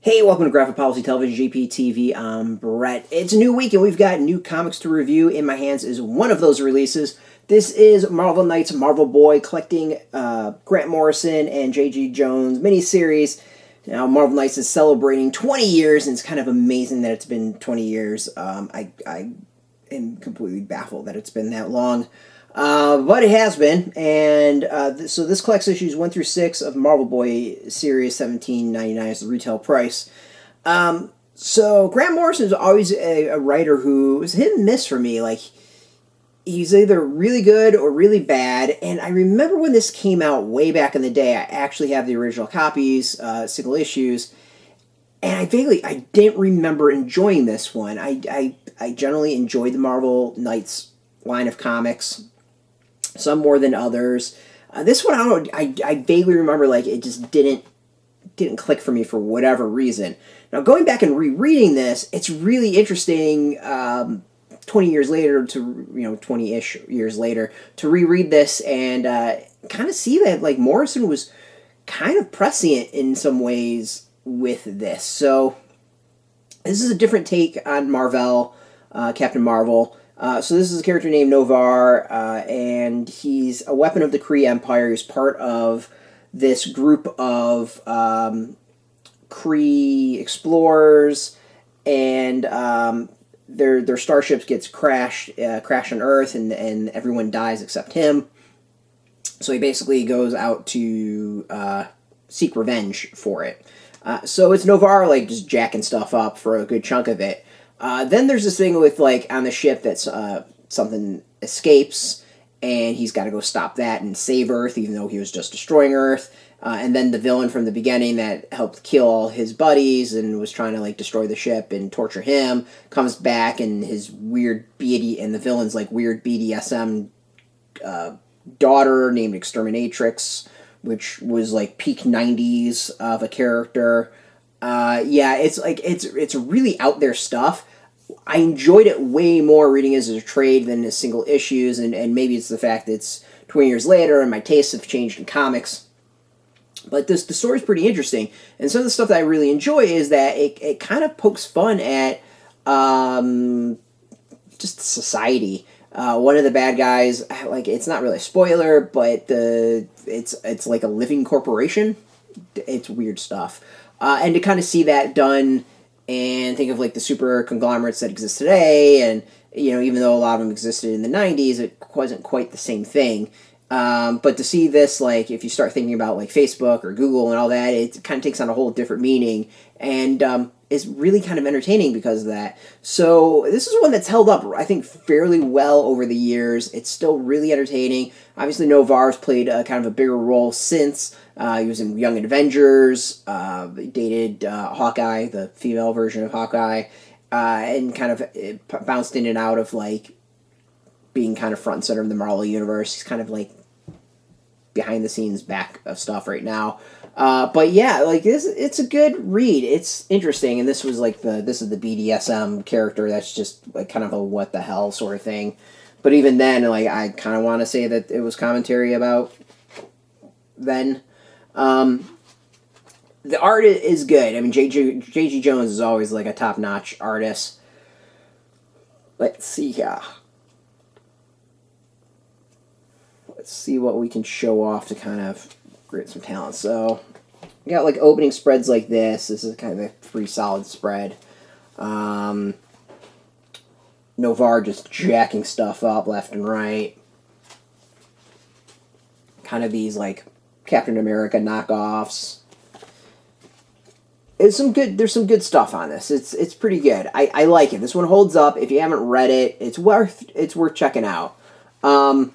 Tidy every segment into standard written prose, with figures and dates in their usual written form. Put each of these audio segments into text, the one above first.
Hey, welcome to Graphic Policy Television, GPTV. I'm Brett. It's a new week, and we've got new comics to review. In my hands is one of those releases. This is Marvel Knights Marvel Boy, collecting Grant Morrison and J.G. Jones miniseries. Now, Marvel Knights is celebrating 20 years, and it's kind of amazing that it's been 20 years. I am completely baffled that it's been that long. But it has been, and so this collects issues 1 through 6 of Marvel Boy series. $17.99 is the retail price. So Grant Morrison is always a writer who is hit and miss for me. Like, he's either really good or really bad. And I remember when this came out way back in the day. I actually have the original copies, single issues, and I didn't remember enjoying this one. I generally enjoyed the Marvel Knights line of comics, some more than others. This one, I don't know, I vaguely remember, like, it just didn't click for me for whatever reason. Now, going back and rereading this, it's really interesting, 20 years later, 20-ish years later, to reread this and kind of see that, like, Morrison was kind of prescient in some ways with this. So, this is a different take on Marvel, Captain Marvel. So this is a character named Noh-Varr, and he's a weapon of the Kree Empire. He's part of this group of Kree explorers, and their starships gets crash on Earth, and everyone dies except him. So he basically goes out to seek revenge for it. So it's Noh-Varr, like, just jacking stuff up for a good chunk of it. Then there's this thing with, like, on the ship that's something escapes, and he's got to go stop that and save Earth, even though he was just destroying Earth. And then the villain from the beginning that helped kill all his buddies and was trying to, like, destroy the ship and torture him comes back, and his weird and the villain's, like, weird BDSM daughter named Exterminatrix, which was, like, peak 90s of a character. Yeah, it's really out there stuff. I enjoyed it way more reading it as a trade than as single issues, and maybe it's the fact that it's 20 years later and my tastes have changed in comics. But the story's pretty interesting, and some of the stuff that I really enjoy is that it kind of pokes fun at just society. One of the bad guys, like, it's not really a spoiler, but it's like a living corporation. It's weird stuff. And to kind of see that done and think of, like, the super conglomerates that exist today, and, even though a lot of them existed in the 90s, it wasn't quite the same thing. But to see this, like, if you start thinking about, like, Facebook or Google and all that, it kind of takes on a whole different meaning, and is really kind of entertaining because of that. So this is one that's held up, I think, fairly well over the years. It's still really entertaining. Obviously, Noh-Varr's played kind of a bigger role since. He was in Young Avengers, dated Hawkeye, the female version of Hawkeye, and kind of bounced in and out of, like, being kind of front and center of the Marvel Universe. He's kind of, like, behind-the-scenes back of stuff right now. But yeah, like, it's a good read. It's interesting, and this was, like, this is the BDSM character that's just, like, kind of a what-the-hell sort of thing. But even then, like, I kind of want to say that it was commentary about then. The art is good. I mean, J.G. Jones is always, like, a top-notch artist. Let's see here. Let's see what we can show off to kind of create some talent. So, we got, like, opening spreads like this. This is kind of a pretty solid spread. Noh-Varr just jacking stuff up left and right. Kind of these, like, Captain America knockoffs. There's some good stuff on this. It's pretty good. I like it. This one holds up. If you haven't read it, it's worth checking out. There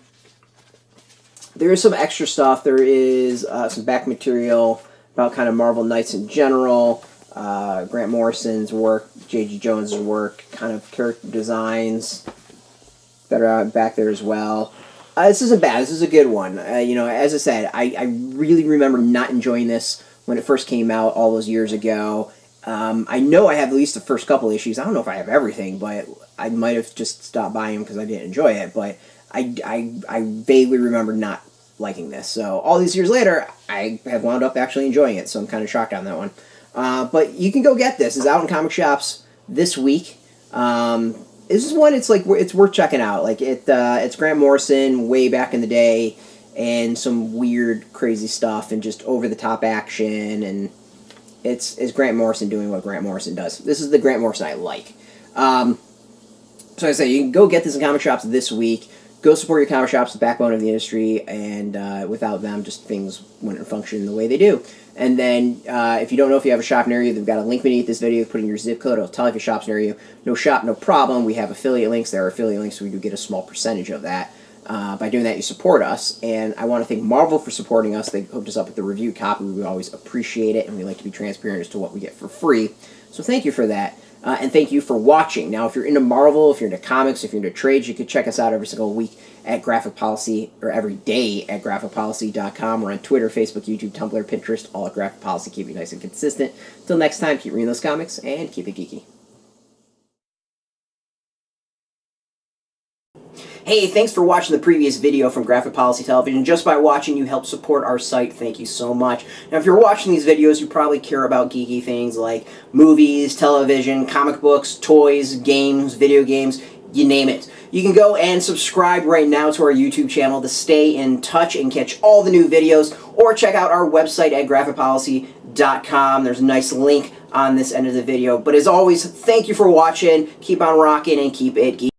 is some extra stuff. There is some back material about kind of Marvel Knights in general, Grant Morrison's work, J.G. Jones' work, kind of character designs that are back there as well. This isn't bad. This is a good one. As I said, I really remember not enjoying this when it first came out all those years ago. I know I have at least the first couple issues. I don't know if I have everything, but I might have just stopped buying them because I didn't enjoy it. But I vaguely remember not liking this. So all these years later, I have wound up actually enjoying it. So I'm kind of shocked on that one. But you can go get this. It's out in comic shops this week. This is one. It's worth checking out. It's Grant Morrison way back in the day, and some weird, crazy stuff, and just over the top action, and it's Grant Morrison doing what Grant Morrison does. This is the Grant Morrison I like. So I say you can go get this in comic shops this week. Go support your comic shops, the backbone of the industry, and without them, just things wouldn't function the way they do. And then, if you don't know if you have a shop near you, they've got a link beneath this video. Put in your zip code. It'll tell if your shop's near you. No shop, no problem. We have affiliate links. There are affiliate links, so we do get a small percentage of that. By doing that, you support us. And I want to thank Marvel for supporting us. They hooked us up with the review copy. We always appreciate it, and we like to be transparent as to what we get for free. So thank you for that. And thank you for watching. Now, if you're into Marvel, if you're into comics, if you're into trades, you can check us out every single week at Graphic Policy, or every day at graphicpolicy.com. We're on Twitter, Facebook, YouTube, Tumblr, Pinterest, all at Graphic Policy. Keep it nice and consistent. Until next time, keep reading those comics and keep it geeky. Hey, thanks for watching the previous video from Graphic Policy Television. Just by watching, you help support our site. Thank you so much. Now, if you're watching these videos, you probably care about geeky things like movies, television, comic books, toys, games, video games, you name it. You can go and subscribe right now to our YouTube channel to stay in touch and catch all the new videos, or check out our website at graphicpolicy.com. There's a nice link on this end of the video. But as always, thank you for watching. Keep on rocking and keep it geeky.